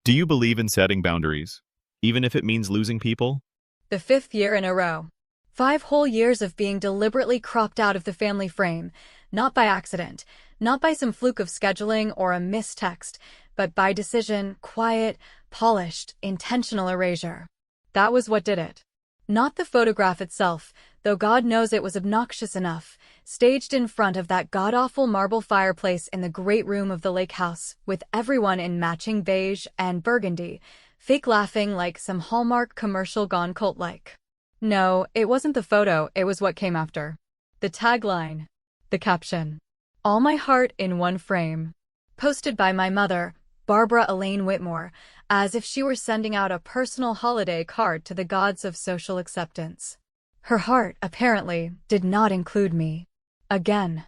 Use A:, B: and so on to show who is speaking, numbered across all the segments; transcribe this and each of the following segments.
A: Do you believe in setting boundaries, even if it means losing people?
B: The fifth year in a row. 5 whole years of being deliberately cropped out of the family frame, not by accident, not by some fluke of scheduling or a missed text, but by decision, quiet, polished, intentional erasure. That was what did it. Not the photograph itself, though God knows it was obnoxious enough, staged in front of that god-awful marble fireplace in the great room of the lake house, with everyone in matching beige and burgundy, fake laughing like some Hallmark commercial gone cult-like. No, it wasn't the photo, it was what came after. The tagline. The caption. All my heart in one frame. Posted by my mother, Barbara Elaine Whitmore, as if she were sending out a personal holiday card to the gods of social acceptance. Her heart, apparently, did not include me. Again.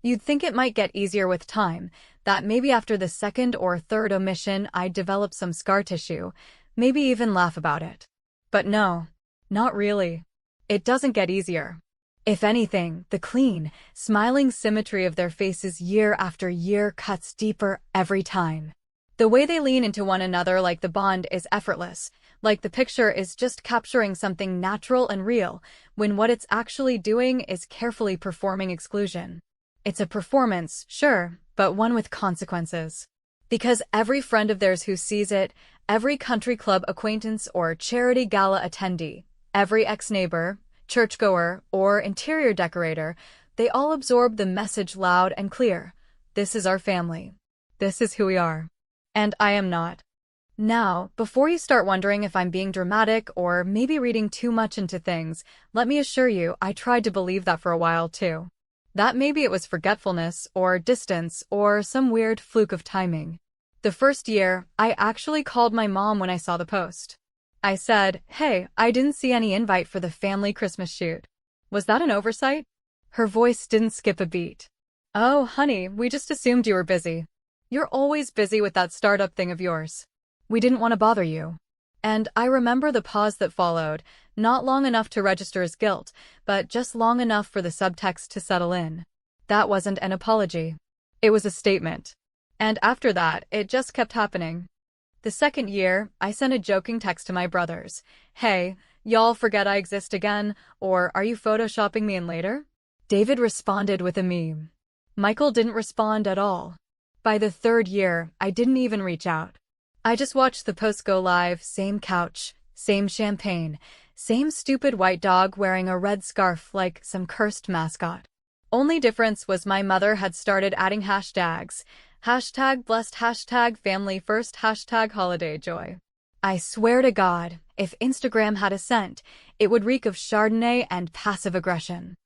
B: You'd think it might get easier with time, that maybe after the second or third omission I'd develop some scar tissue, maybe even laugh about it. But no, not really. It doesn't get easier. If anything, the clean, smiling symmetry of their faces year after year cuts deeper every time. The way they lean into one another like the bond is effortless, like the picture is just capturing something natural and real, when what it's actually doing is carefully performing exclusion. It's a performance, sure, but one with consequences. Because every friend of theirs who sees it, every country club acquaintance or charity gala attendee, every ex-neighbor, churchgoer, or interior decorator, they all absorb the message loud and clear. This is our family. This is who we are. And I am not. Now, before you start wondering if I'm being dramatic or maybe reading too much into things, let me assure you I tried to believe that for a while too. That maybe it was forgetfulness or distance or some weird fluke of timing. The first year, I actually called my mom when I saw the post. I said, "Hey, I didn't see any invite for the family Christmas shoot. Was that an oversight?" Her voice didn't skip a beat. "Oh, honey, we just assumed you were busy. You're always busy with that startup thing of yours. We didn't want to bother you." And I remember the pause that followed, not long enough to register as guilt, but just long enough for the subtext to settle in. That wasn't an apology. It was a statement. And after that, it just kept happening. The second year, I sent a joking text to my brothers. "Hey, y'all forget I exist again, or are you photoshopping me in later?" David responded with a meme. Michael didn't respond at all. By the third year, I didn't even reach out. I just watched the post go live, same couch, same champagne, same stupid white dog wearing a red scarf like some cursed mascot. Only difference was my mother had started adding hashtags. Hashtag blessed, hashtag family first, hashtag holiday joy. I swear to God, if Instagram had a scent, it would reek of Chardonnay and passive aggression.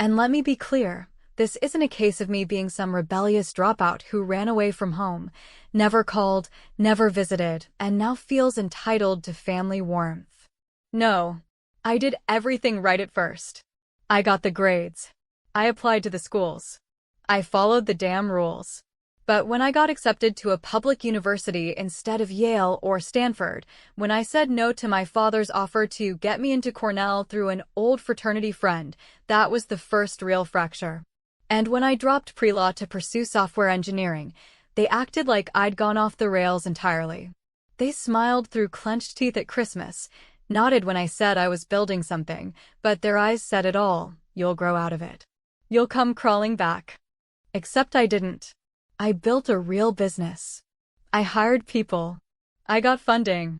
B: And let me be clear, this isn't a case of me being some rebellious dropout who ran away from home, never called, never visited, and now feels entitled to family warmth. No, I did everything right at first. I got the grades. I applied to the schools. I followed the damn rules. But when I got accepted to a public university instead of Yale or Stanford, when I said no to my father's offer to get me into Cornell through an old fraternity friend, that was the first real fracture. And when I dropped pre-law to pursue software engineering, they acted like I'd gone off the rails entirely. They smiled through clenched teeth at Christmas, nodded when I said I was building something, but their eyes said it all: you'll grow out of it. You'll come crawling back. Except I didn't. I built a real business. I hired people. I got funding.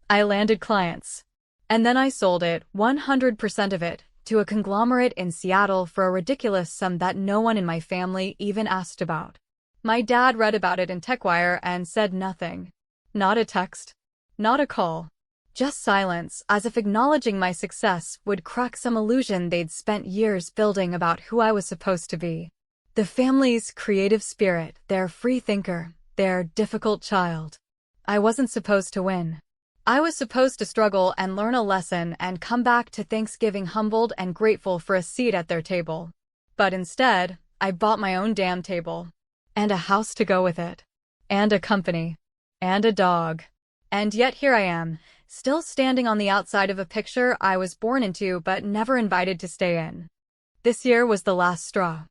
B: I landed clients. And then I sold it, 100% of it, to a conglomerate in Seattle for a ridiculous sum that no one in my family even asked about. My dad read about it in TechWire and said nothing. Not a text. Not a call. Just silence, as if acknowledging my success would crack some illusion they'd spent years building about who I was supposed to be. The family's creative spirit, their free thinker, their difficult child. I wasn't supposed to win. I was supposed to struggle and learn a lesson and come back to Thanksgiving humbled and grateful for a seat at their table. But instead, I bought my own damn table. And a house to go with it. And a company. And a dog. And yet here I am, still standing on the outside of a picture I was born into but never invited to stay in. This year was the last straw.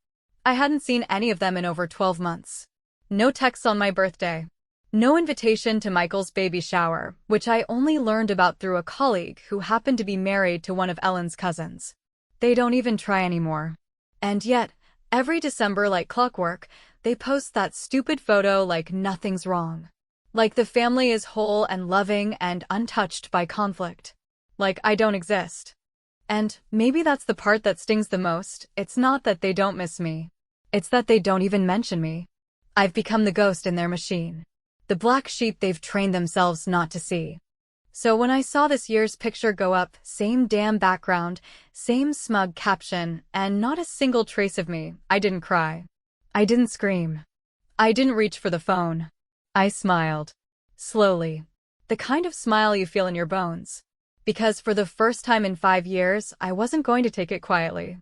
B: I hadn't seen any of them in over 12 months. No texts on my birthday. No invitation to Michael's baby shower, which I only learned about through a colleague who happened to be married to one of Ellen's cousins. They don't even try anymore. And yet, every December like clockwork, they post that stupid photo like nothing's wrong. Like the family is whole and loving and untouched by conflict. Like I don't exist. And maybe that's the part that stings the most. It's not that they don't miss me. It's that they don't even mention me. I've become the ghost in their machine. The black sheep they've trained themselves not to see. So when I saw this year's picture go up, same damn background, same smug caption, and not a single trace of me, I didn't cry. I didn't scream. I didn't reach for the phone. I smiled. Slowly. The kind of smile you feel in your bones. Because for the first time in 5 years, I wasn't going to take it quietly.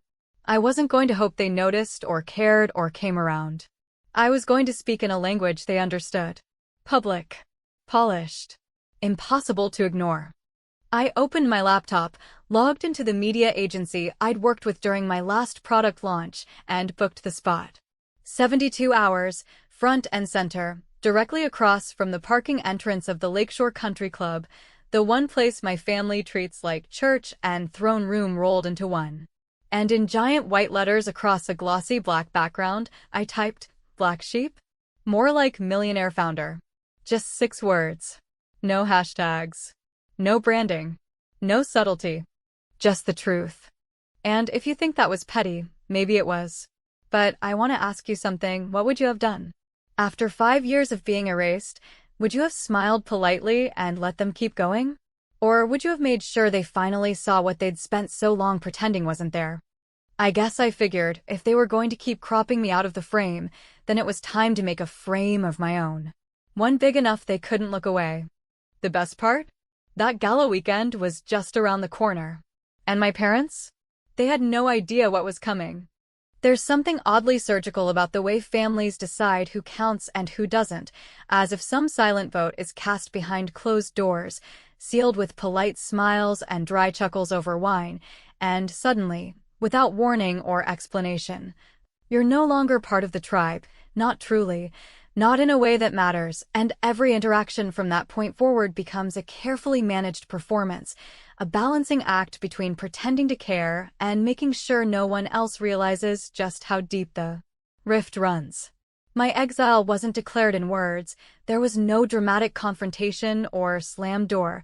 B: I wasn't going to hope they noticed or cared or came around. I was going to speak in a language they understood. Public. Polished. Impossible to ignore. I opened my laptop, logged into the media agency I'd worked with during my last product launch, and booked the spot. 72 hours, front and center, directly across from the parking entrance of the Lakeshore Country Club, the one place my family treats like church and throne room rolled into one. And in giant white letters across a glossy black background, I typed, Black Sheep? More like Millionaire founder. Just 6 words. No hashtags. No branding. No subtlety. Just the truth. And if you think that was petty, maybe it was. But I want to ask you something. What would you have done? After 5 years of being erased, would you have smiled politely and let them keep going? Or would you have made sure they finally saw what they'd spent so long pretending wasn't there? I guess I figured if they were going to keep cropping me out of the frame, then it was time to make a frame of my own. One big enough they couldn't look away. The best part? That gala weekend was just around the corner. And my parents? They had no idea what was coming. There's something oddly surgical about the way families decide who counts and who doesn't, as if some silent vote is cast behind closed doors, sealed with polite smiles and dry chuckles over wine, and suddenly, without warning or explanation, you're no longer part of the tribe, not truly, not in a way that matters, and every interaction from that point forward becomes a carefully managed performance, a balancing act between pretending to care and making sure no one else realizes just how deep the rift runs. My exile wasn't declared in words. There was no dramatic confrontation or slammed door.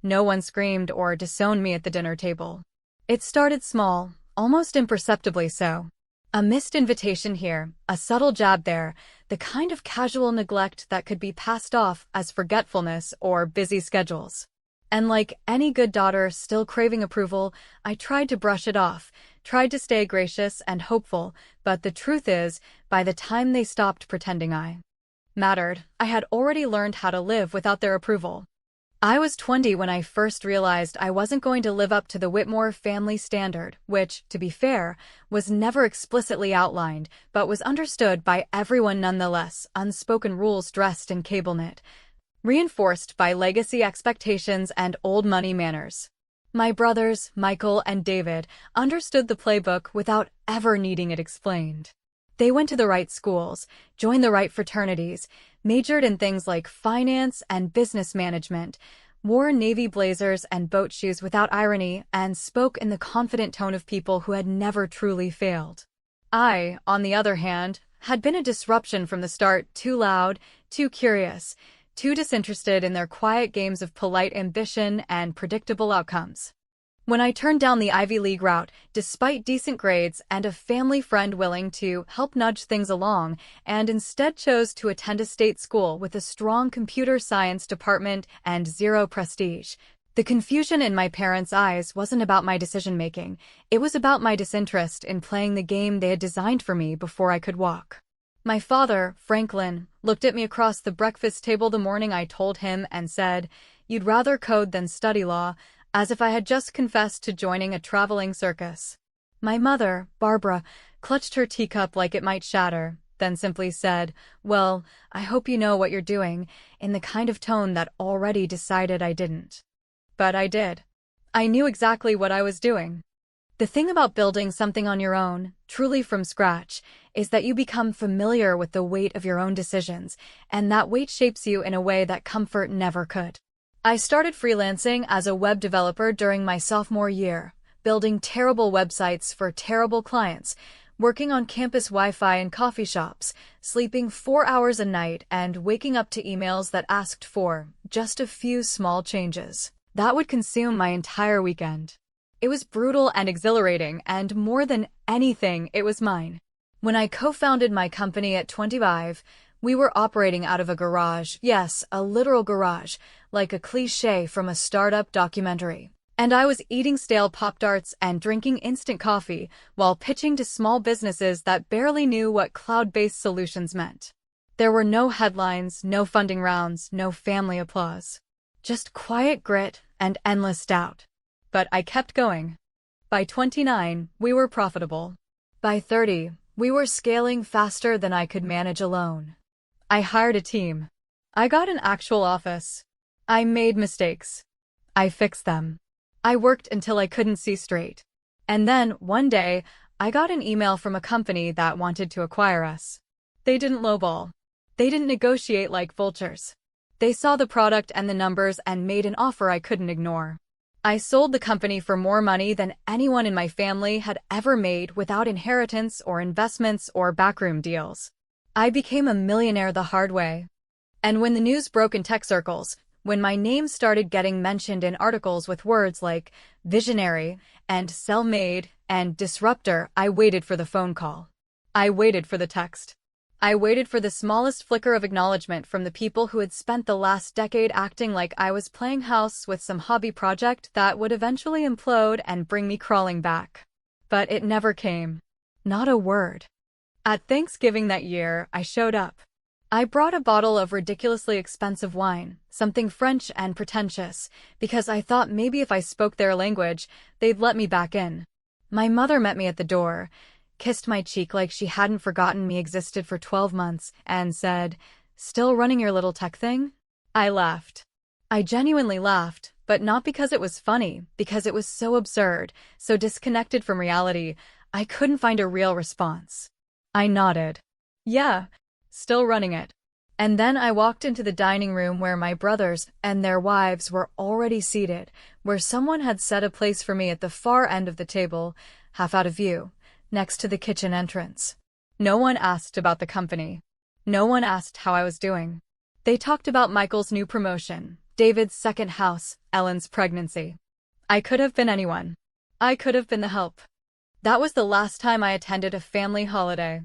B: No one screamed or disowned me at the dinner table. It started small, almost imperceptibly so. A missed invitation here, a subtle jab there, the kind of casual neglect that could be passed off as forgetfulness or busy schedules. And like any good daughter still craving approval, I tried to brush it off, tried to stay gracious and hopeful, but the truth is, by the time they stopped pretending I mattered, I had already learned how to live without their approval. I was 20 when I first realized I wasn't going to live up to the Whitmore family standard, which, to be fair, was never explicitly outlined, but was understood by everyone nonetheless, unspoken rules dressed in cable knit, reinforced by legacy expectations and old money manners. My brothers, Michael and David, understood the playbook without ever needing it explained. They went to the right schools, joined the right fraternities, majored in things like finance and business management, wore navy blazers and boat shoes without irony, and spoke in the confident tone of people who had never truly failed. I, on the other hand, had been a disruption from the start, too loud, too curious, too disinterested in their quiet games of polite ambition and predictable outcomes. When I turned down the Ivy League route, despite decent grades and a family friend willing to help nudge things along, and instead chose to attend a state school with a strong computer science department and zero prestige, the confusion in my parents' eyes wasn't about my decision-making. It was about my disinterest in playing the game they had designed for me before I could walk. My father, Franklin, looked at me across the breakfast table the morning I told him and said, "You'd rather code than study law," as if I had just confessed to joining a traveling circus. My mother, Barbara, clutched her teacup like it might shatter, then simply said, "Well, I hope you know what you're doing," in the kind of tone that already decided I didn't. But I did. I knew exactly what I was doing. The thing about building something on your own, truly from scratch, is that you become familiar with the weight of your own decisions, and that weight shapes you in a way that comfort never could. I started freelancing as a web developer during my sophomore year, building terrible websites for terrible clients, working on campus Wi-Fi and coffee shops, sleeping 4 hours a night, and waking up to emails that asked for just a few small changes. That would consume my entire weekend. It was brutal and exhilarating, and more than anything, it was mine. When I co-founded my company at 25, we were operating out of a garage, yes, a literal garage, like a cliché from a startup documentary. And I was eating stale Pop-Tarts and drinking instant coffee while pitching to small businesses that barely knew what cloud-based solutions meant. There were no headlines, no funding rounds, no family applause. Just quiet grit and endless doubt. But I kept going. By 29, we were profitable. By 30, we were scaling faster than I could manage alone. I hired a team. I got an actual office. I made mistakes. I fixed them. I worked until I couldn't see straight. And then, one day, I got an email from a company that wanted to acquire us. They didn't lowball. They didn't negotiate like vultures. They saw the product and the numbers and made an offer I couldn't ignore. I sold the company for more money than anyone in my family had ever made without inheritance or investments or backroom deals. I became a millionaire the hard way. And when the news broke in tech circles, when my name started getting mentioned in articles with words like visionary and self-made and disruptor, I waited for the phone call. I waited for the text. I waited for the smallest flicker of acknowledgement from the people who had spent the last decade acting like I was playing house with some hobby project that would eventually implode and bring me crawling back. But it never came. Not a word. At Thanksgiving that year, I showed up. I brought a bottle of ridiculously expensive wine, something French and pretentious, because I thought maybe if I spoke their language, they'd let me back in. My mother met me at the door, kissed my cheek like she hadn't forgotten me existed for 12 months, and said, "Still running your little tech thing?" I laughed. I genuinely laughed, but not because it was funny, because it was so absurd, so disconnected from reality, I couldn't find a real response. I nodded. Yeah, still running it. And then I walked into the dining room where my brothers and their wives were already seated, where someone had set a place for me at the far end of the table, half out of view, next to the kitchen entrance. No one asked about the company. No one asked how I was doing. They talked about Michael's new promotion, David's second house, Ellen's pregnancy. I could have been anyone. I could have been the help. That was the last time I attended a family holiday.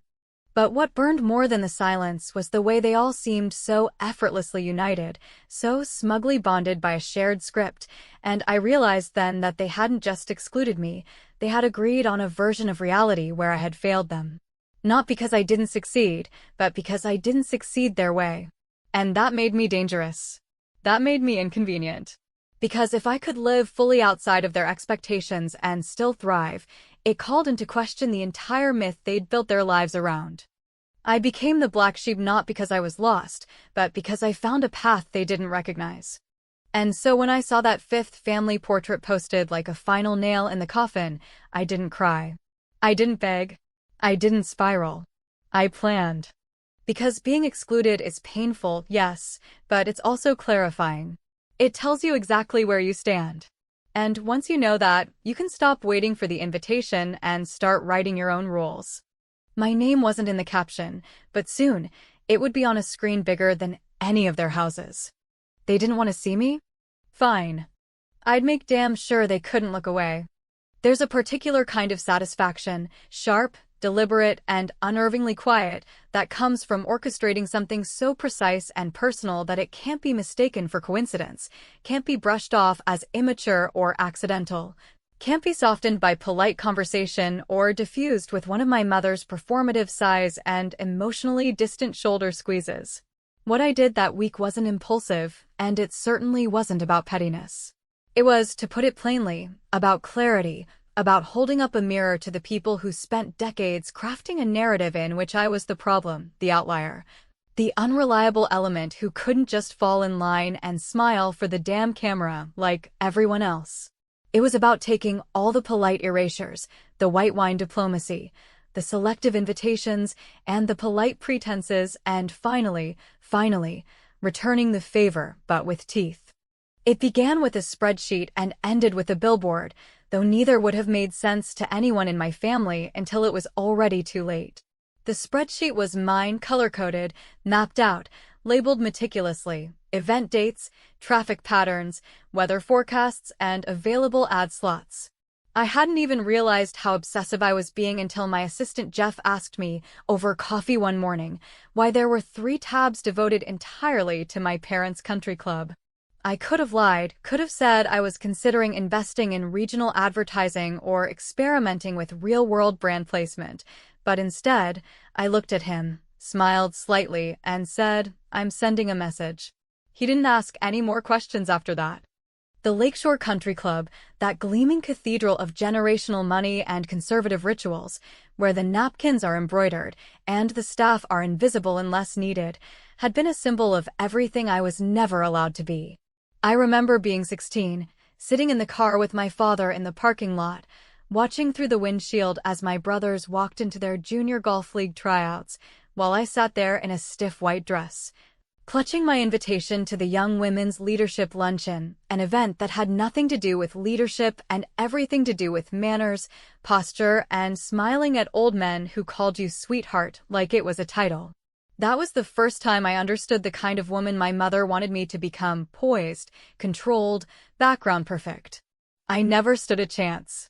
B: But what burned more than the silence was the way they all seemed so effortlessly united, so smugly bonded by a shared script, and I realized then that they hadn't just excluded me, they had agreed on a version of reality where I had failed them. Not because I didn't succeed, but because I didn't succeed their way. And that made me dangerous. That made me inconvenient. Because if I could live fully outside of their expectations and still thrive, it called into question the entire myth they'd built their lives around. I became the black sheep not because I was lost, but because I found a path they didn't recognize. And so when I saw that fifth family portrait posted like a final nail in the coffin, I didn't cry. I didn't beg. I didn't spiral. I planned. Because being excluded is painful, yes, but it's also clarifying. It tells you exactly where you stand. And once you know that, you can stop waiting for the invitation and start writing your own rules. My name wasn't in the caption, but soon, it would be on a screen bigger than any of their houses. They didn't want to see me? Fine. I'd make damn sure they couldn't look away. There's a particular kind of satisfaction, sharp, deliberate, and unnervingly quiet, that comes from orchestrating something so precise and personal that it can't be mistaken for coincidence, can't be brushed off as immature or accidental, can't be softened by polite conversation or diffused with one of my mother's performative sighs and emotionally distant shoulder squeezes. What I did that week wasn't impulsive, and it certainly wasn't about pettiness. It was, to put it plainly, about clarity, about holding up a mirror to the people who spent decades crafting a narrative in which I was the problem, the outlier, the unreliable element who couldn't just fall in line and smile for the damn camera like everyone else. It was about taking all the polite erasures, the white wine diplomacy, the selective invitations, and the polite pretenses, and finally, returning the favor, but with teeth. It began with a spreadsheet and ended with a billboard, though neither would have made sense to anyone in my family until it was already too late. The spreadsheet was mine, color-coded, mapped out, labeled meticulously, event dates, traffic patterns, weather forecasts, and available ad slots. I hadn't even realized how obsessive I was being until my assistant Jeff asked me, over coffee one morning, why there were 3 tabs devoted entirely to my parents' country club. I could have lied, could have said I was considering investing in regional advertising or experimenting with real-world brand placement, but instead, I looked at him, smiled slightly, and said, "I'm sending a message." He didn't ask any more questions after that. The Lakeshore Country Club, that gleaming cathedral of generational money and conservative rituals, where the napkins are embroidered and the staff are invisible unless needed, had been a symbol of everything I was never allowed to be. I remember being 16, sitting in the car with my father in the parking lot, watching through the windshield as my brothers walked into their junior golf league tryouts, while I sat there in a stiff white dress, clutching my invitation to the Young Women's Leadership Luncheon, an event that had nothing to do with leadership and everything to do with manners, posture, and smiling at old men who called you sweetheart like it was a title. That was the first time I understood the kind of woman my mother wanted me to become: poised, controlled, background perfect. I never stood a chance.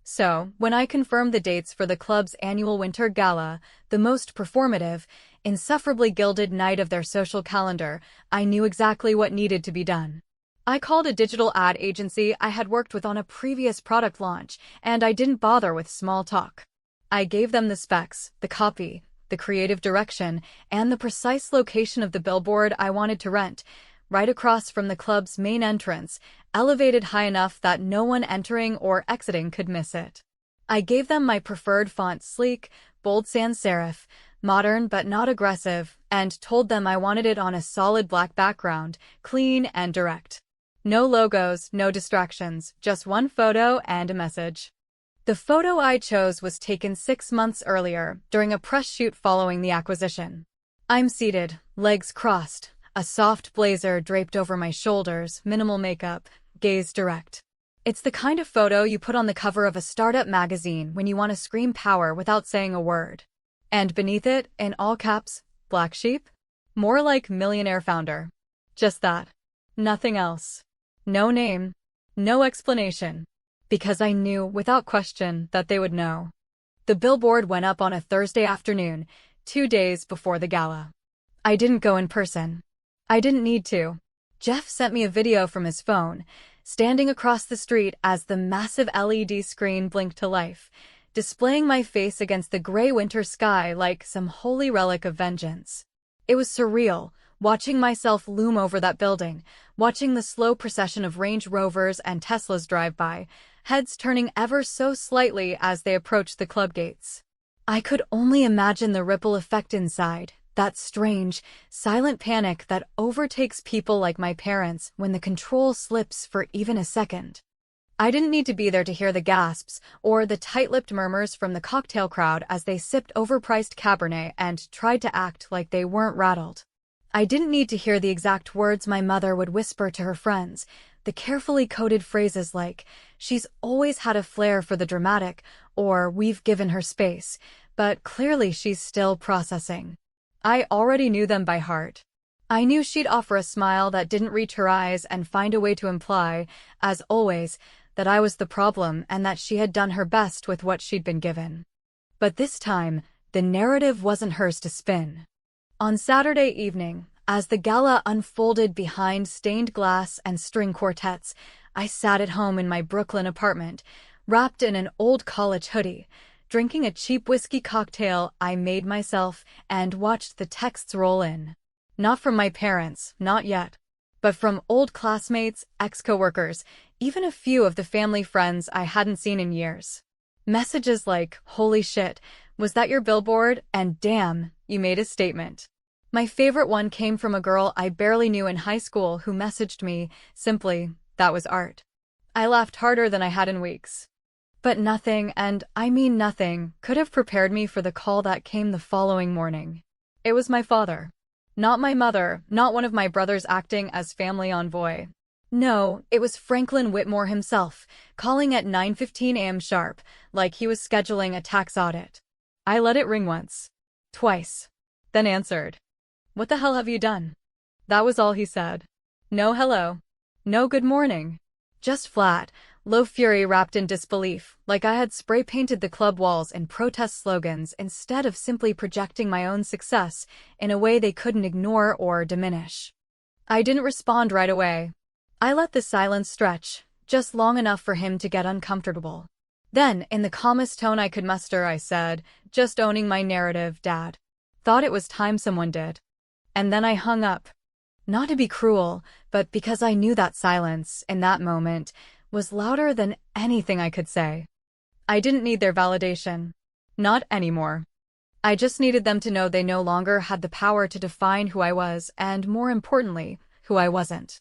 B: So, when I confirmed the dates for the club's annual winter gala, the most performative, insufferably gilded night of their social calendar, I knew exactly what needed to be done. I called a digital ad agency I had worked with on a previous product launch, and I didn't bother with small talk. I gave them the specs, the copy, the creative direction, and the precise location of the billboard I wanted to rent, right across from the club's main entrance, elevated high enough that no one entering or exiting could miss it. I gave them my preferred font: sleek, bold sans serif, modern but not aggressive, and told them I wanted it on a solid black background, clean and direct. No logos, no distractions, just one photo and a message. The photo I chose was taken 6 months earlier, during a press shoot following the acquisition. I'm seated, legs crossed, a soft blazer draped over my shoulders, minimal makeup, gaze direct. It's the kind of photo you put on the cover of a startup magazine when you want to scream power without saying a word. And beneath it, in all caps, black sheep? More like Millionaire founder. Just that. Nothing else. No name. No explanation. Because I knew, without question, that they would know. The billboard went up on a Thursday afternoon, 2 days before the gala. I didn't go in person. I didn't need to. Jeff sent me a video from his phone, standing across the street as the massive LED screen blinked to life, displaying my face against the gray winter sky like some holy relic of vengeance. It was surreal, watching myself loom over that building, watching the slow procession of Range Rovers and Teslas drive by, heads turning ever so slightly as they approached the club gates. I could only imagine the ripple effect inside, that strange, silent panic that overtakes people like my parents when the control slips for even a second. I didn't need to be there to hear the gasps or the tight-lipped murmurs from the cocktail crowd as they sipped overpriced Cabernet and tried to act like they weren't rattled. I didn't need to hear the exact words my mother would whisper to her friends, the carefully coded phrases like, "She's always had a flair for the dramatic," or "We've given her space, but clearly she's still processing." I already knew them by heart. I knew she'd offer a smile that didn't reach her eyes and find a way to imply, as always, that I was the problem and that she had done her best with what she'd been given. But this time, the narrative wasn't hers to spin. On Saturday evening, as the gala unfolded behind stained glass and string quartets, I sat at home in my Brooklyn apartment, wrapped in an old college hoodie, drinking a cheap whiskey cocktail I made myself, and watched the texts roll in. Not from my parents, not yet, but from old classmates, ex-coworkers, even a few of the family friends I hadn't seen in years. Messages like, "Holy shit, was that your billboard?" and "Damn, you made a statement." My favorite one came from a girl I barely knew in high school who messaged me, simply, "That was art." I laughed harder than I had in weeks. But nothing, and I mean nothing, could have prepared me for the call that came the following morning. It was my father. Not my mother, not one of my brothers acting as family envoy. No, it was Franklin Whitmore himself, calling at 9:15 a.m. sharp, like he was scheduling a tax audit. I let it ring once. Twice. Then answered. "What the hell have you done?" That was all he said. No hello. No good morning. Just flat, low fury wrapped in disbelief, like I had spray-painted the club walls in protest slogans instead of simply projecting my own success in a way they couldn't ignore or diminish. I didn't respond right away. I let the silence stretch, just long enough for him to get uncomfortable. Then, in the calmest tone I could muster, I said, "Just owning my narrative, Dad. Thought it was time someone did." And then I hung up. Not to be cruel, but because I knew that silence, in that moment, was louder than anything I could say. I didn't need their validation. Not anymore. I just needed them to know they no longer had the power to define who I was, and more importantly, who I wasn't.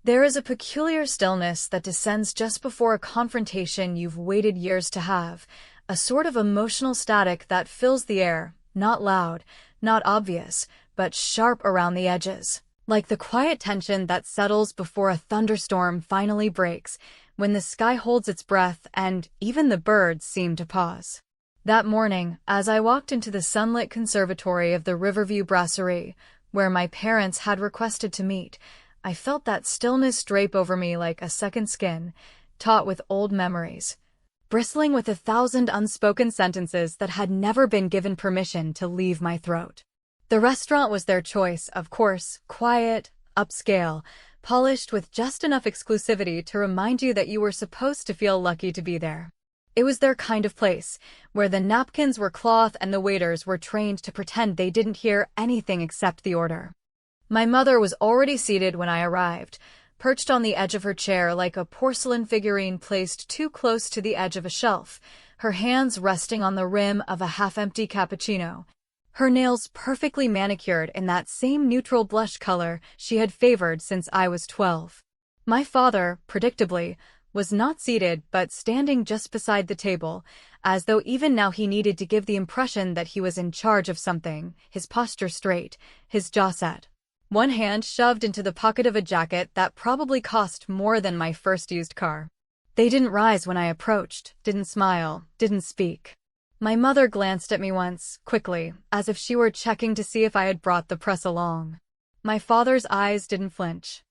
B: There is a peculiar stillness that descends just before a confrontation you've waited years to have, a sort of emotional static that fills the air, not loud, not obvious, but sharp around the edges, like the quiet tension that settles before a thunderstorm finally breaks, when the sky holds its breath and even the birds seem to pause. That morning, as I walked into the sunlit conservatory of the Riverview Brasserie, where my parents had requested to meet, I felt that stillness drape over me like a second skin, taut with old memories, bristling with 1,000 unspoken sentences that had never been given permission to leave my throat. The restaurant was their choice, of course, quiet, upscale, polished with just enough exclusivity to remind you that you were supposed to feel lucky to be there. It was their kind of place, where the napkins were cloth and the waiters were trained to pretend they didn't hear anything except the order. My mother was already seated when I arrived, perched on the edge of her chair like a porcelain figurine placed too close to the edge of a shelf, her hands resting on the rim of a half-empty cappuccino, her nails perfectly manicured in that same neutral blush color she had favored since I was 12. My father, predictably, was not seated but standing just beside the table, as though even now he needed to give the impression that he was in charge of something, his posture straight, his jaw set. One hand shoved into the pocket of a jacket that probably cost more than my first used car. They didn't rise when I approached, didn't smile, didn't speak. My mother glanced at me once, quickly, as if she were checking to see if I had brought the press along. My father's eyes didn't flinch.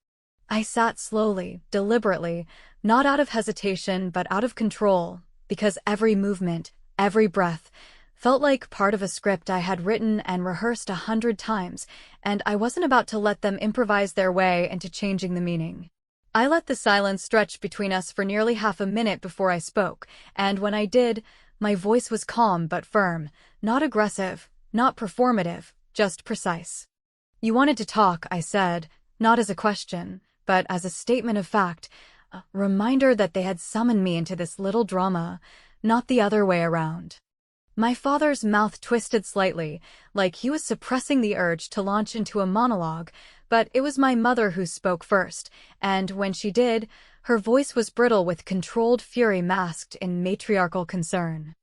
B: I sat slowly, deliberately, not out of hesitation but out of control, because every movement, every breath, felt like part of a script I had written and rehearsed 100 times, and I wasn't about to let them improvise their way into changing the meaning. I let the silence stretch between us for nearly half a minute before I spoke, and when I did, my voice was calm but firm, not aggressive, not performative, just precise. "You wanted to talk," I said, not as a question, but as a statement of fact, a reminder that they had summoned me into this little drama, not the other way around. My father's mouth twisted slightly, like he was suppressing the urge to launch into a monologue, but it was my mother who spoke first, and when she did, her voice was brittle with controlled fury masked in matriarchal concern.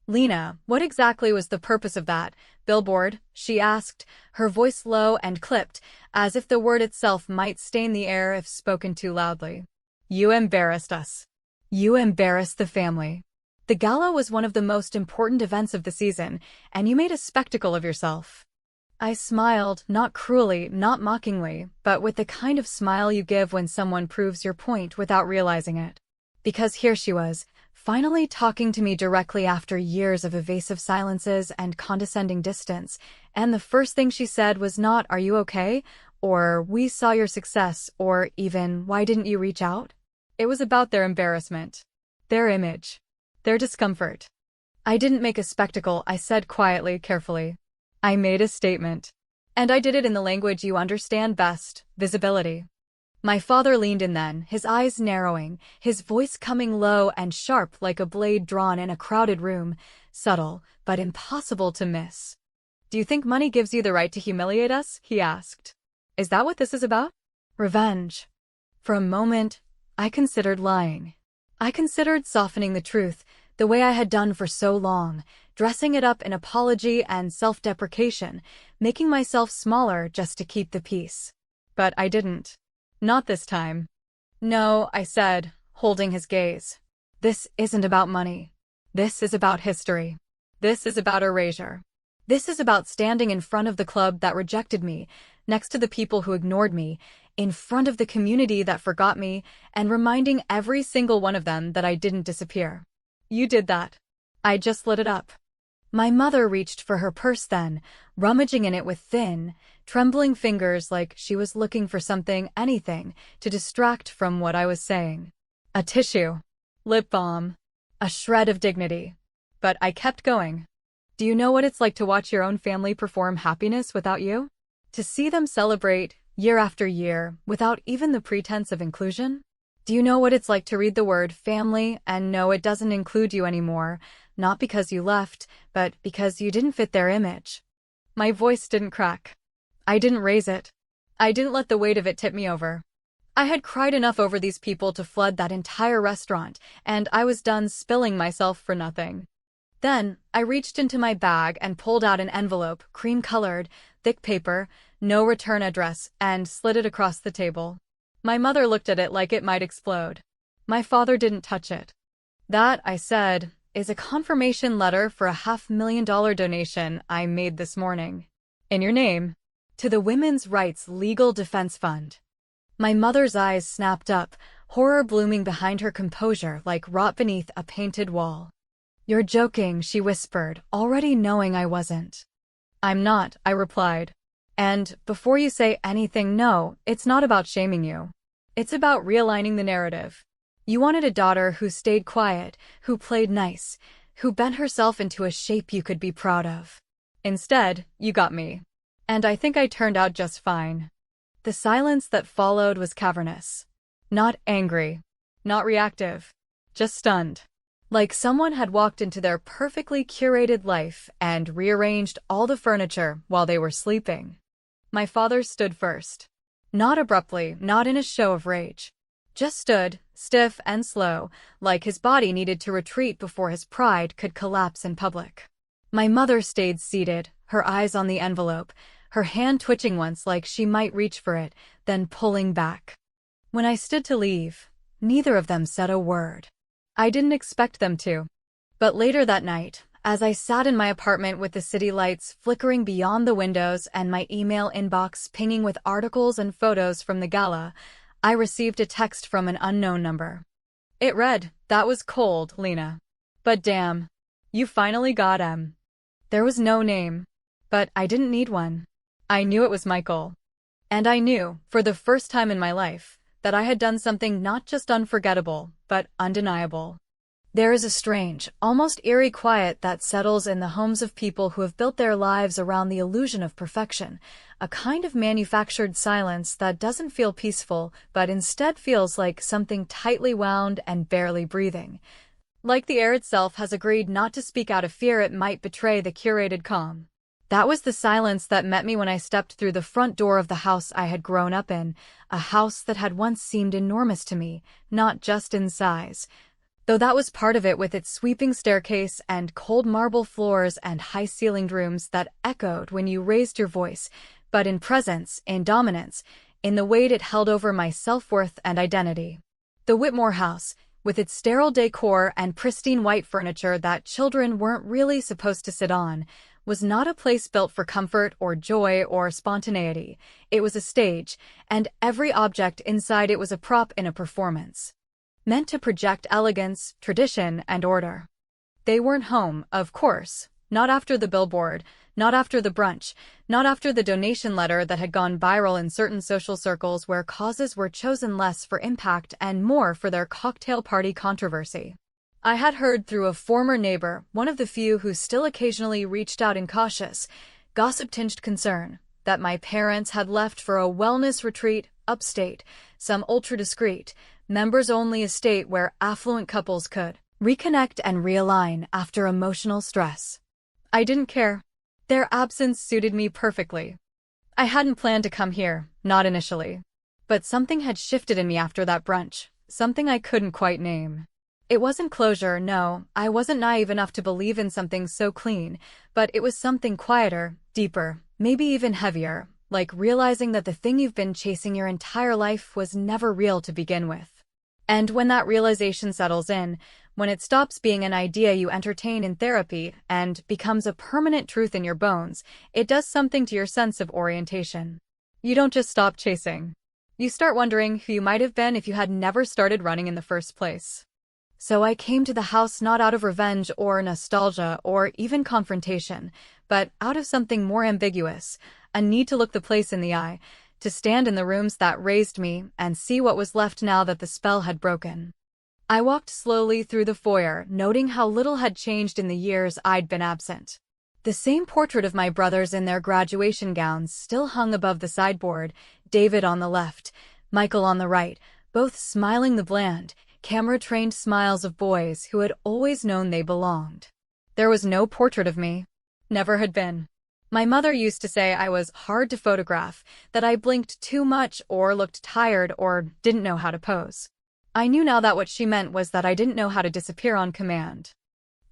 B: "Lena, what exactly was the purpose of that billboard?" she asked, her voice low and clipped, as if the word itself might stain the air if spoken too loudly. "You embarrassed us. You embarrassed the family. The gala was one of the most important events of the season, and you made a spectacle of yourself." I smiled, not cruelly, not mockingly, but with the kind of smile you give when someone proves your point without realizing it. Because here she was, finally talking to me directly after years of evasive silences and condescending distance, and the first thing she said was not, "Are you okay?" or "We saw your success," or even, "Why didn't you reach out?" It was about their embarrassment. Their image. Their discomfort. "I didn't make a spectacle," I said quietly, carefully. "I made a statement. And I did it in the language you understand best, visibility." My father leaned in then, his eyes narrowing, his voice coming low and sharp like a blade drawn in a crowded room, subtle, but impossible to miss. "Do you think money gives you the right to humiliate us?" he asked. "Is that what this is about?" Revenge. For a moment, I considered lying. I considered softening the truth, the way I had done for so long, dressing it up in apology and self-deprecation, making myself smaller just to keep the peace. But I didn't. Not this time. No, I said, holding his gaze. This isn't about money. This is about history. This is about erasure. This is about standing in front of the club that rejected me, next to the people who ignored me, in front of the community that forgot me, and reminding every single one of them that I didn't disappear. You did that. I just lit it up. My mother reached for her purse then, rummaging in it with thin, trembling fingers like she was looking for something, anything, to distract from what I was saying. A tissue. Lip balm. A shred of dignity. But I kept going. Do you know what it's like to watch your own family perform happiness without you? To see them celebrate, year after year, without even the pretense of inclusion? Do you know what it's like to read the word family and know it doesn't include you anymore, not because you left, but because you didn't fit their image? My voice didn't crack. I didn't raise it. I didn't let the weight of it tip me over. I had cried enough over these people to flood that entire restaurant, and I was done spilling myself for nothing. Then, I reached into my bag and pulled out an envelope, cream-colored, thick paper, no return address, and slid it across the table. My mother looked at it like it might explode. My father didn't touch it. That, I said, is a confirmation letter for a $500,000 donation I made this morning. In your name. To the Women's Rights Legal Defense Fund. My mother's eyes snapped up, horror blooming behind her composure like rot beneath a painted wall. You're joking, she whispered, already knowing I wasn't. I'm not, I replied. And, before you say anything, no, it's not about shaming you. It's about realigning the narrative. You wanted a daughter who stayed quiet, who played nice, who bent herself into a shape you could be proud of. Instead, you got me. And I think I turned out just fine. The silence that followed was cavernous. Not angry. Not reactive. Just stunned. Like someone had walked into their perfectly curated life and rearranged all the furniture while they were sleeping. My father stood first. Not abruptly, not in a show of rage. Just stood, stiff and slow, like his body needed to retreat before his pride could collapse in public. My mother stayed seated, her eyes on the envelope, her hand twitching once like she might reach for it, then pulling back. When I stood to leave, neither of them said a word. I didn't expect them to. But later that night, as I sat in my apartment with the city lights flickering beyond the windows and my email inbox pinging with articles and photos from the gala, I received a text from an unknown number. It read, "That was cold, Lena. But damn, you finally got him." There was no name. But I didn't need one. I knew it was Michael. And I knew, for the first time in my life, that I had done something not just unforgettable, but undeniable. There is a strange, almost eerie quiet that settles in the homes of people who have built their lives around the illusion of perfection, a kind of manufactured silence that doesn't feel peaceful, but instead feels like something tightly wound and barely breathing. Like the air itself has agreed not to speak out of fear it might betray the curated calm. That was the silence that met me when I stepped through the front door of the house I had grown up in, a house that had once seemed enormous to me, not just in size. Though that was part of it, with its sweeping staircase and cold marble floors and high-ceilinged rooms that echoed when you raised your voice, but in presence, in dominance, in the weight it held over my self-worth and identity. The Whitmore house, with its sterile decor and pristine white furniture that children weren't really supposed to sit on, was not a place built for comfort or joy or spontaneity. It was a stage, and every object inside it was a prop in a performance, meant to project elegance, tradition, and order. They weren't home, of course, not after the billboard, not after the brunch, not after the donation letter that had gone viral in certain social circles where causes were chosen less for impact and more for their cocktail party controversy. I had heard through a former neighbor, one of the few who still occasionally reached out in cautious, gossip-tinged concern, that my parents had left for a wellness retreat upstate, some ultra-discreet, members-only estate where affluent couples could reconnect and realign after emotional stress. I didn't care. Their absence suited me perfectly. I hadn't planned to come here, not initially. But something had shifted in me after that brunch, something I couldn't quite name. It wasn't closure, no, I wasn't naive enough to believe in something so clean, but it was something quieter, deeper, maybe even heavier, like realizing that the thing you've been chasing your entire life was never real to begin with. And when that realization settles in, when it stops being an idea you entertain in therapy and becomes a permanent truth in your bones, it does something to your sense of orientation. You don't just stop chasing. You start wondering who you might have been if you had never started running in the first place. So I came to the house not out of revenge or nostalgia or even confrontation, but out of something more ambiguous, a need to look the place in the eye, to stand in the rooms that raised me and see what was left now that the spell had broken. I walked slowly through the foyer, noting how little had changed in the years I'd been absent. The same portrait of my brothers in their graduation gowns still hung above the sideboard, David on the left, Michael on the right, both smiling the bland, camera-trained smiles of boys who had always known they belonged. There was no portrait of me. Never had been. My mother used to say I was hard to photograph, that I blinked too much or looked tired or didn't know how to pose. I knew now that what she meant was that I didn't know how to disappear on command.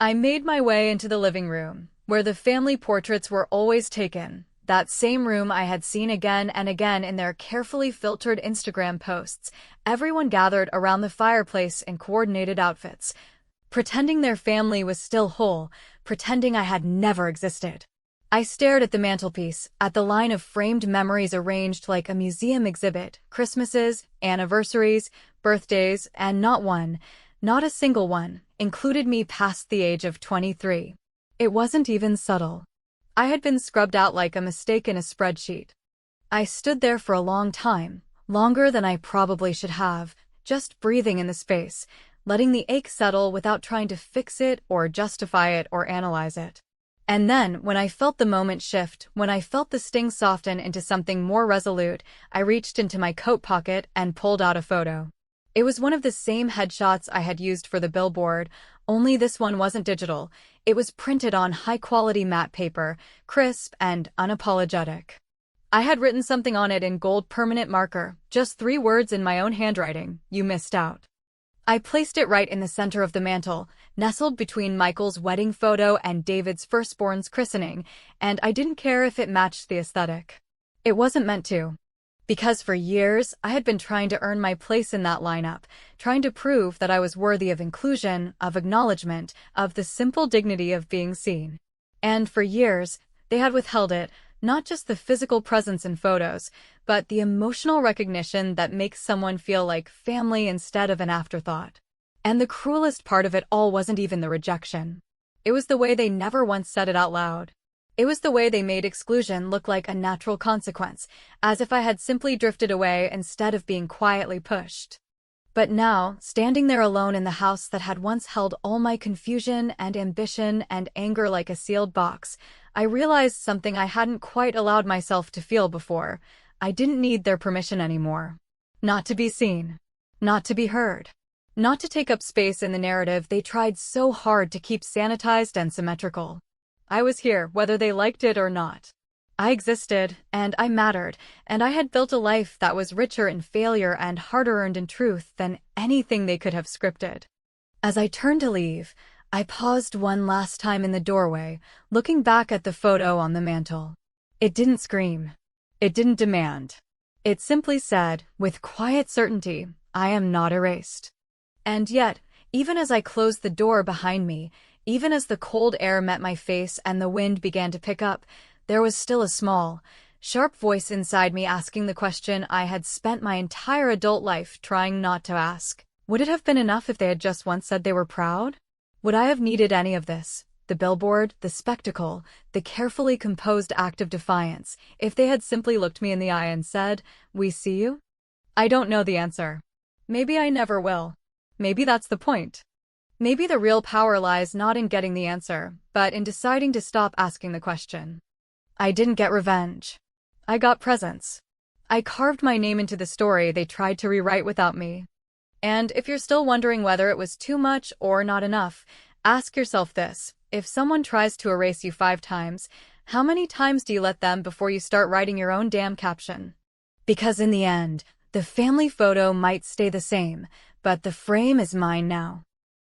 B: I made my way into the living room, where the family portraits were always taken, that same room I had seen again and again in their carefully filtered Instagram posts, everyone gathered around the fireplace in coordinated outfits, pretending their family was still whole, pretending I had never existed. I stared at the mantelpiece, at the line of framed memories arranged like a museum exhibit, Christmases, anniversaries, birthdays, and not one, not a single one, included me past the age of 23. It wasn't even subtle. I had been scrubbed out like a mistake in a spreadsheet. I stood there for a long time, longer than I probably should have, just breathing in the space, letting the ache settle without trying to fix it or justify it or analyze it. And then, when I felt the moment shift, when I felt the sting soften into something more resolute, I reached into my coat pocket and pulled out a photo. It was one of the same headshots I had used for the Billboard, only this one wasn't digital. It was printed on high-quality matte paper, crisp and unapologetic. I had written something on it in gold permanent marker, just 3 words in my own handwriting: "You missed out." I placed it right in the center of the mantel, nestled between Michael's wedding photo and David's firstborn's christening, and I didn't care if it matched the aesthetic. It wasn't meant to. Because for years, I had been trying to earn my place in that lineup, trying to prove that I was worthy of inclusion, of acknowledgement, of the simple dignity of being seen. And for years, they had withheld it, not just the physical presence in photos, but the emotional recognition that makes someone feel like family instead of an afterthought. And the cruelest part of it all wasn't even the rejection. It was the way they never once said it out loud. It was the way they made exclusion look like a natural consequence, as if I had simply drifted away instead of being quietly pushed. But now, standing there alone in the house that had once held all my confusion and ambition and anger like a sealed box, I realized something I hadn't quite allowed myself to feel before. I didn't need their permission anymore. Not to be seen. Not to be heard. Not to take up space in the narrative they tried so hard to keep sanitized and symmetrical. I was here, whether they liked it or not. I existed, and I mattered, and I had built a life that was richer in failure and harder earned in truth than anything they could have scripted. As I turned to leave, I paused one last time in the doorway, looking back at the photo on the mantel. It didn't scream. It didn't demand. It simply said, with quiet certainty, I am not erased. And yet, even as I closed the door behind me, even as the cold air met my face and the wind began to pick up, there was still a small, sharp voice inside me asking the question I had spent my entire adult life trying not to ask. Would it have been enough if they had just once said they were proud? Would I have needed any of this, the billboard, the spectacle, the carefully composed act of defiance, if they had simply looked me in the eye and said, "We see you"? I don't know the answer. Maybe I never will. Maybe that's the point. Maybe the real power lies not in getting the answer, but in deciding to stop asking the question. I didn't get revenge. I got presence. I carved my name into the story they tried to rewrite without me. And if you're still wondering whether it was too much or not enough, ask yourself this: if someone tries to erase you 5 times, how many times do you let them before you start writing your own damn caption? Because in the end, the family photo might stay the same, but the frame is mine now.